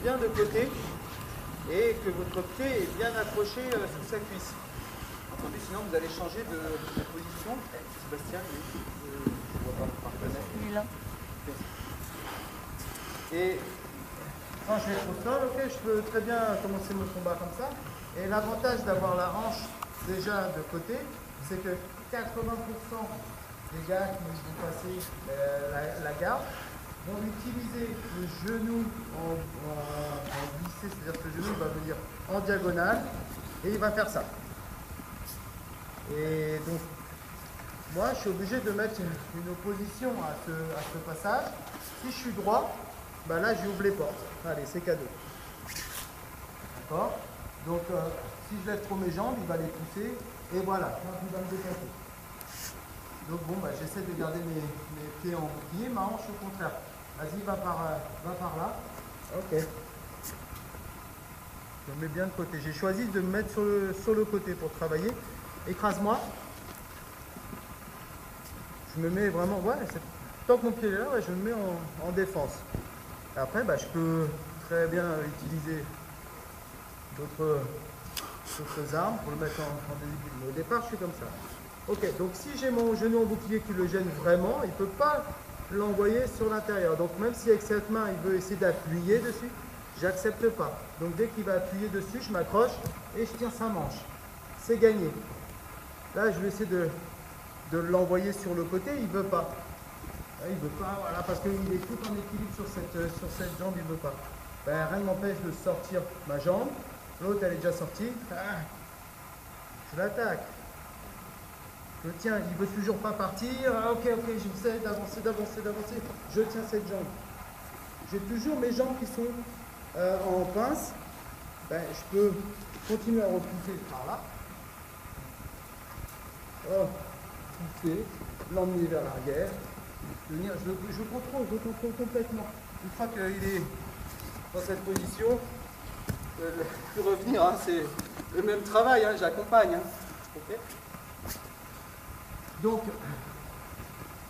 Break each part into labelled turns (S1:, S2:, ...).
S1: bien de côté et que votre pied est bien accroché sous sa cuisse. Entendu, sinon vous allez changer de position. Sébastien, je ne vois pas par reconnaître.
S2: Il est là.
S1: Et quand je vais être au sol, ok, je peux très bien commencer mon combat comme ça. Et l'avantage d'avoir la hanche déjà de côté, c'est que 80% des gars qui vont passer la garde vont utiliser le genou en glissé, c'est-à-dire que le genou va venir en diagonale et il va faire ça. Et donc, moi, je suis obligé de mettre une opposition à ce passage. Si je suis droit, bah là, j'ouvre les portes. Allez, c'est cadeau. D'accord? Donc, si je lève trop mes jambes, il va les pousser. Et voilà, il va me déplacer. Donc, bon, bah, j'essaie de garder mes pieds en bouclier. Ma hanche, au contraire. Vas-y, va par là. Ok. Je me mets bien de côté. J'ai choisi de me mettre sur le côté pour travailler. Écrase-moi. Je me mets vraiment, tant que mon pied est là, je me mets en défense. Et après, bah, je peux très bien utiliser d'autres armes pour le mettre en déséquilibre. Mais au départ, je suis comme ça. Ok, donc si j'ai mon genou en bouclier qui le gêne vraiment, il ne peut pas l'envoyer sur l'intérieur. Donc même si avec cette main, il veut essayer d'appuyer dessus, j'accepte pas. Donc dès qu'il va appuyer dessus, je m'accroche et je tiens sa manche. C'est gagné. Là, je vais essayer de l'envoyer sur le côté, il ne veut pas. Là, il ne veut pas, voilà, parce qu'il est tout en équilibre sur cette jambe, il ne veut pas. Ben, rien ne m'empêche de sortir ma jambe. L'autre, elle est déjà sortie. Ah, je l'attaque. Je tiens, il ne veut toujours pas partir. Ah, ok, j'essaie d'avancer. Je tiens cette jambe. J'ai toujours mes jambes qui sont en pince. Ben, je peux continuer à repousser par là. Oh, pousser, l'emmener vers l'arrière. Je contrôle complètement. Une fois qu'il est dans cette position, plus revenir, hein, c'est le même travail, hein, j'accompagne. Hein. Okay. Donc,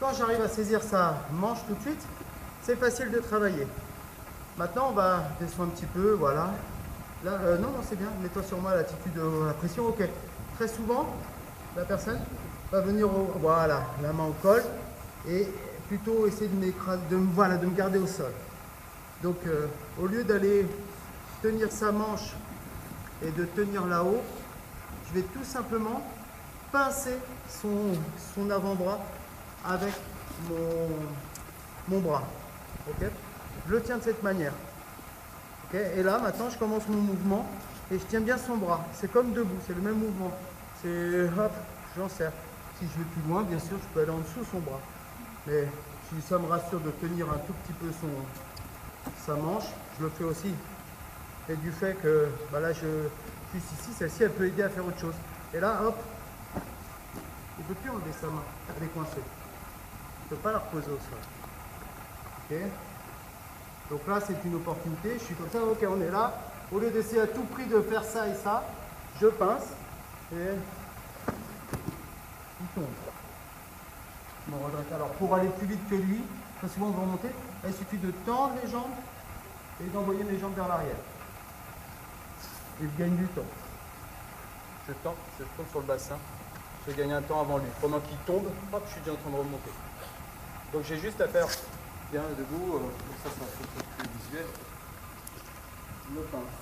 S1: quand j'arrive à saisir sa manche tout de suite, c'est facile de travailler. Maintenant, on va descendre un petit peu, voilà. Là, non, c'est bien, mets-toi sur moi l'attitude de la pression, ok. Très souvent, la personne va venir, voilà, la main au col, et plutôt essayer de m'écraser, de me garder au sol. Donc, au lieu d'aller tenir sa manche et de tenir là-haut, je vais tout simplement pincer son avant-bras avec mon bras. Okay, je le tiens de cette manière. Okay, et là, maintenant, je commence mon mouvement et je tiens bien son bras. C'est comme debout, c'est le même mouvement. C'est hop, j'en serre. Si je vais plus loin, bien sûr, je peux aller en dessous son bras. Mais si ça me rassure de tenir un tout petit peu sa manche, je le fais aussi. Et du fait que bah là, je suis ici, celle-ci, elle peut aider à faire autre chose. Et là, hop, il ne peut plus enlever sa main, elle est coincée. Il ne peut pas la reposer au sol. Ok. Donc là, c'est une opportunité. Je suis comme ça, ok, on est là. Au lieu d'essayer à tout prix de faire ça et ça, je pince et il tombe. Je me redresse. Alors, pour aller plus vite que lui, très souvent, on va remonter. Là, il suffit de tendre les jambes et d'envoyer mes jambes vers l'arrière. Et je gagne du temps. Je tombe sur le bassin. Je gagne un temps avant lui. Pendant qu'il tombe, hop, je suis déjà en train de remonter. Donc j'ai juste à faire bien debout, pour ça c'est un peu plus visuel. Je me pince.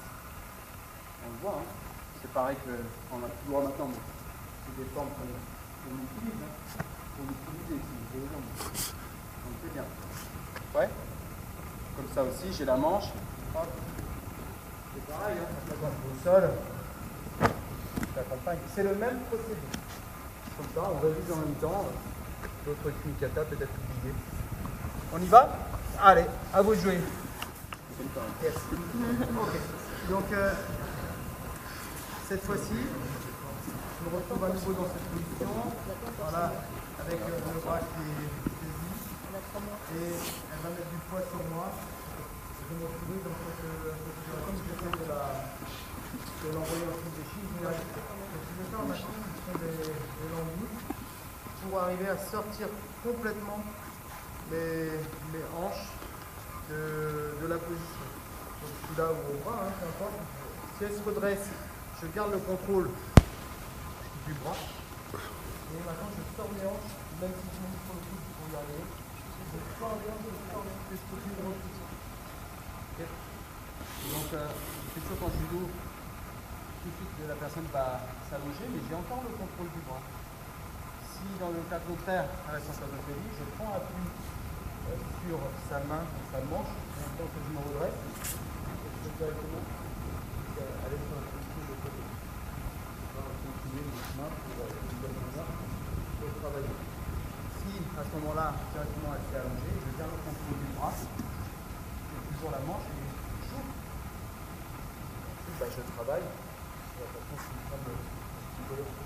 S1: On le voit, hein. C'est pareil qu'on a tout droit maintenant, mais c'est des formes qu'on utilise, hein. Pour l'utiliser ici, les jambes. Donc c'est bien. Ouais. Comme ça aussi, j'ai la manche. Hop. C'est pareil, hein. Je la au sol. Je l'accompagne. C'est le même procédé. Comme ça, on révise en même temps. D'autres kata peut-être oubliés. On y va? Allez, à vous de jouer. Yes. Okay. Donc, cette fois-ci, je me retrouve à nouveau dans cette position. Voilà, avec le bras qui est saisi. Et elle va mettre du poids sur moi. Je vais me retrouver dans cette position. Comme j'essaie de l'envoyer en dessous des chiffres, je vais faire maintenant des langues pour arriver à sortir complètement mes hanches de la position. Donc, là ou au bras, hein, peu importe. Si elle se redresse, je garde le contrôle du bras. Et maintenant je sors les hanches, même si je me mets sur le coude pour y arriver. Je sors les hanches, et je continue de repousser. Okay. Donc c'est sûr qu'en judo, tout de suite la personne va s'allonger, mais j'ai encore le contrôle du bras. Si dans le cas contraire, à la sensation de cheville, je prends appui sur sa main, sa manche, en même temps que je me redresse, et je peux directement aller sur la position de côté. On va continuer le chemin pour une bonne manière pour travailler. Si à ce moment-là, directement elle s'est allongée, je garde le contrôle du bras, et toujours la manche, et j'ouvre. Ensuite, je travaille. De toute façon, c'est une forme de psychologie.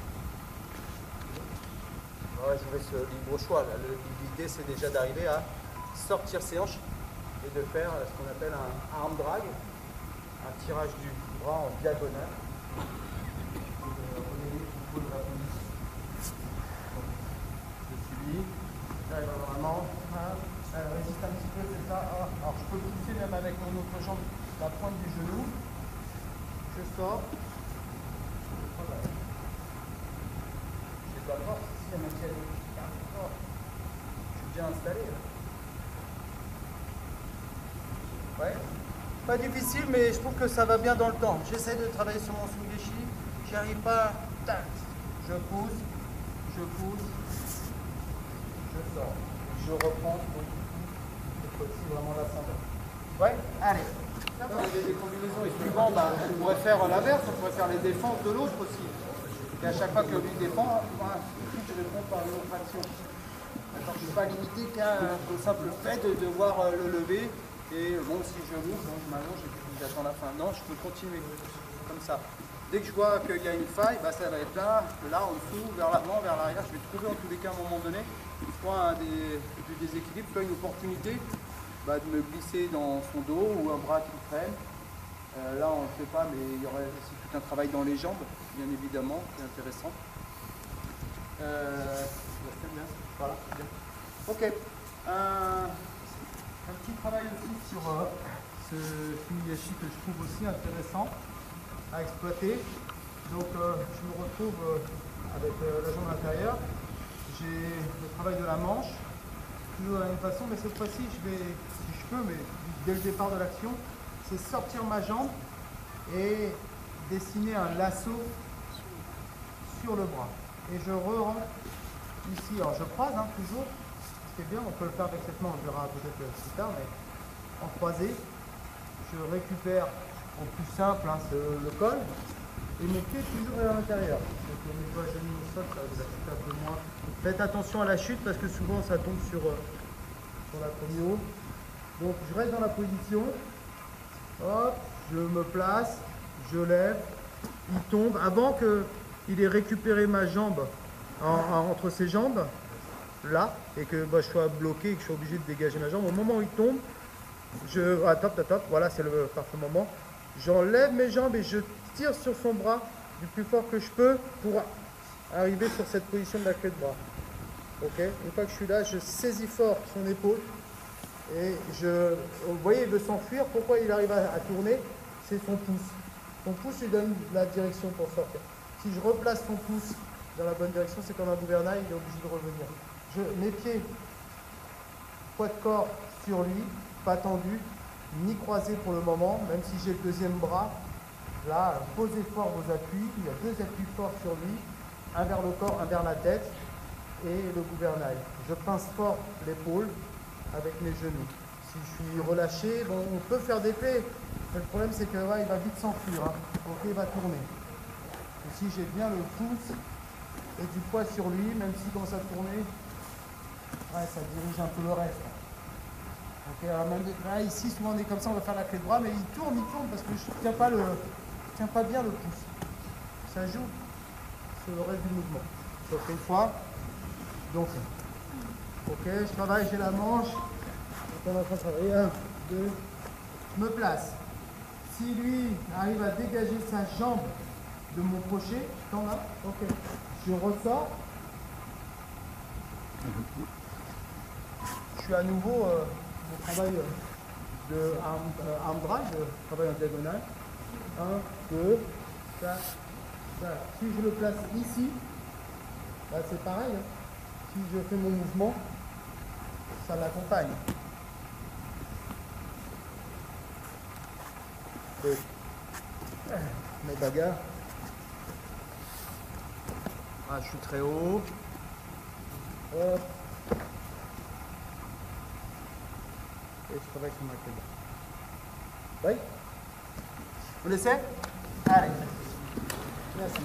S1: Ouais, je vous laisse libre choix. L'idée, c'est déjà d'arriver à sortir ses hanches et de faire ce qu'on appelle un arm drag, un tirage du bras en diagonale. Et de relayer le contrôle de la position. Donc, je suis, j'arrive à avoir la manche, elle résiste un petit peu, c'est ça. Alors, je peux pousser même avec mon autre jambe la pointe du genou. Je sors, je travaille. J'ai de la force ici, même si elle est fort. Je suis bien installé là. Ouais. Pas difficile, mais je trouve que ça va bien dans le temps. J'essaie de travailler sur mon Sungeshi, j'y arrive pas, tac. Je pousse, je sors. Je reprends cette fois-ci vraiment l'ascendant. Ouais, allez. Des combinaisons et suivant, on pourrait faire l'inverse, on pourrait faire les défenses de l'autre aussi. Et à chaque fois que lui défend, je réponds par une autre action. Je ne suis pas limité qu'à au simple fait de devoir le lever. Et bon, si je l'ouvre, je m'allonge et puis j'attends la fin. Non, je peux continuer comme ça. Dès que je vois qu'il y a une faille, ça va être là, en dessous, vers l'avant, vers l'arrière. Je vais trouver en tous les cas à un moment donné, soit du déséquilibre, soit une opportunité de me glisser dans son dos ou un bras qui traîne. Là, on ne le fait pas, mais il y aurait aussi tout un travail dans les jambes, bien évidemment, qui est intéressant. Voilà, bien. Ok. Un petit travail aussi sur ce Sungeshi que je trouve aussi intéressant à exploiter. Donc je me retrouve avec la jambe intérieure. J'ai le travail de la manche, toujours de la même façon, mais cette fois-ci je vais, si je peux, mais dès le départ de l'action, c'est sortir ma jambe et dessiner un lasso sur le bras. Et je re-rentre ici. Alors je croise toujours. C'est bien, on peut le faire avec cette main, on verra peut-être plus tard, mais en croisé, je récupère au plus simple le col et mon pied toujours à l'intérieur. Donc mes doigts genoux au sol, ça vous affecte un peu moins. Faites attention à la chute parce que souvent ça tombe sur la comio. Donc je reste dans la position, hop, je me place, je lève, il tombe. Avant qu'il ait récupéré ma jambe entre ses jambes, là, et que je sois bloqué et que je suis obligé de dégager ma jambe, au moment où il tombe, top, voilà, c'est le parfait moment. J'enlève mes jambes et je tire sur son bras du plus fort que je peux pour arriver sur cette position de la clé de bras. Ok, une fois que je suis là, je saisis fort son épaule et vous voyez, il veut s'enfuir. Pourquoi il arrive à tourner? C'est son pouce. Son pouce lui donne la direction pour sortir. Si je replace son pouce dans la bonne direction, c'est comme un gouvernail, il est obligé de revenir. Mes pieds, poids de corps sur lui, pas tendu, ni croisé pour le moment, même si j'ai le deuxième bras. Là, posez fort vos appuis, il y a deux appuis forts sur lui, un vers le corps, un vers la tête, et le gouvernail. Je pince fort l'épaule avec mes genoux. Si je suis relâché, bon, on peut faire des plaies, mais le problème c'est que il va vite s'enfuir, donc il va tourner. Et si j'ai bien le pouce et du poids sur lui, même s'il commence à tourner, ça dirige un peu le reste. Okay, alors même là, ici, souvent on est comme ça, on va faire la clé de bras, mais il tourne parce que je ne tiens pas bien le pouce. Ça joue sur le reste du mouvement. Donc une fois, donc, ok, je travaille, j'ai la manche. Donc on va travailler 1, 2, je me place. Si lui arrive à dégager sa jambe de mon crochet, je tends là, ok, je ressors. Je suis à nouveau, mon travail de arm drive, de travail en diagonale. 1, 2, ça, ça. Si je le place ici, bah c'est pareil. Hein. Si je fais mon mouvement, ça l'accompagne. Mes bagarres. Ah, je suis très haut. Hop. Et je travaille sur ma clé. Oui. Vous laissez? Allez. Merci.